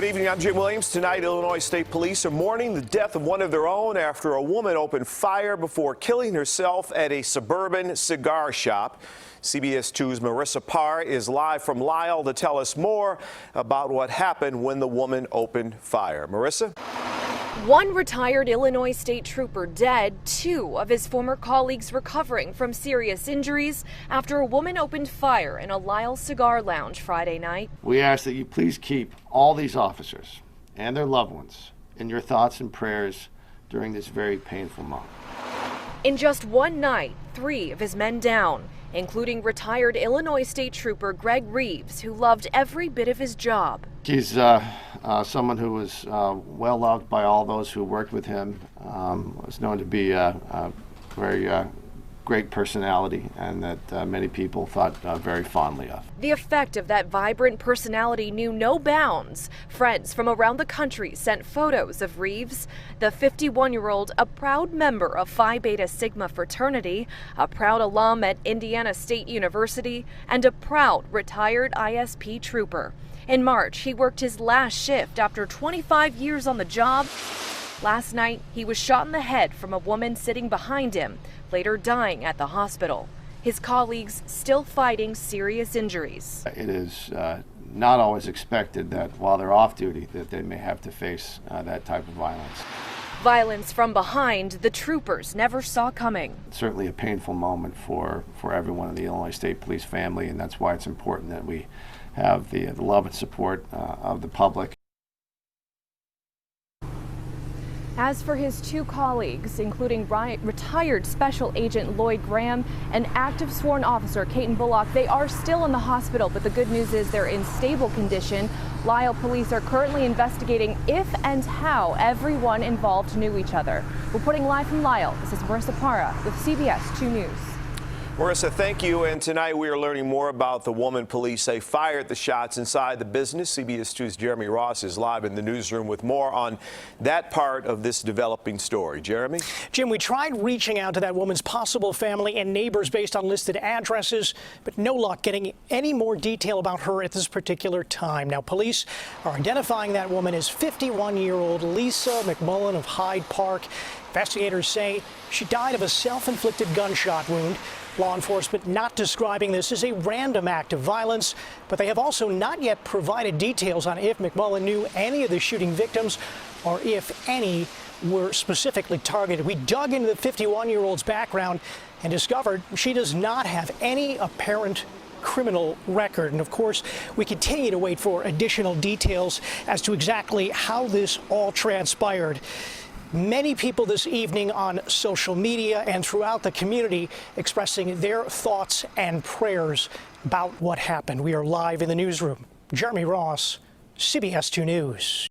Good evening, I'm Jim Williams. Tonight, Illinois State Police are mourning the death of one of their own after a woman opened fire before killing herself at a suburban cigar shop. CBS 2's Marissa Parra is live from Lisle to tell us more about what happened when the woman opened fire. Marissa? One retired Illinois State Trooper dead, two of his former colleagues recovering from serious injuries after a woman opened fire in a Lisle Cigar Lounge Friday night. We ask that you please keep all these officers and their loved ones in your thoughts and prayers during this very painful moment. In just one night, three of his men down, including retired Illinois State Trooper Greg Reeves, who loved every bit of his job. He's someone who was well loved by all those who worked with him, was known to be a very great personality, and that many people thought very fondly of. The effect of that vibrant personality knew no bounds. Friends from around the country sent photos of Reeves, the 51-year-old, a proud member of Phi Beta Sigma fraternity, a proud alum at Indiana State University, and a proud retired ISP trooper. In March, he worked his last shift after 25 years on the job. Last night, he was shot in the head from a woman sitting behind him, later dying at the hospital. His colleagues still fighting serious injuries. It is not always expected that while they're off duty that they may have to face that type of violence. Violence from behind the troopers never saw coming. It's certainly a painful moment for everyone in the Illinois State Police family, and that's why it's important that we have the love and support of the public. As for his two colleagues, including retired Special Agent Lloyd Graham and active sworn officer Caton Bullock, they are still in the hospital, but the good news is they're in stable condition. Lisle police are currently investigating if and how everyone involved knew each other. Reporting live from Lisle, this is Marissa Parra with CBS 2 News. Marissa, thank you. And tonight we are learning more about the woman police say fired the shots inside the business. CBS 2's Jeremy Ross is live in the newsroom with more on that part of this developing story. Jeremy? Jim, we tried reaching out to that woman's possible family and neighbors based on listed addresses, but no luck getting any more detail about her at this particular time. Now, police are identifying that woman as 51-year-old Lisa McMullen of Hyde Park. Investigators say she died of a self-inflicted gunshot wound. Law enforcement not describing this as a random act of violence, but they have also not yet provided details on if McMullen knew any of the shooting victims or if any were specifically targeted. We dug into the 51-year-old's background and discovered she does not have any apparent criminal record. And of course, we continue to wait for additional details as to exactly how this all transpired. Many people this evening on social media and throughout the community expressing their thoughts and prayers about what happened. We are live in the newsroom. Jeremy Ross, CBS 2 News.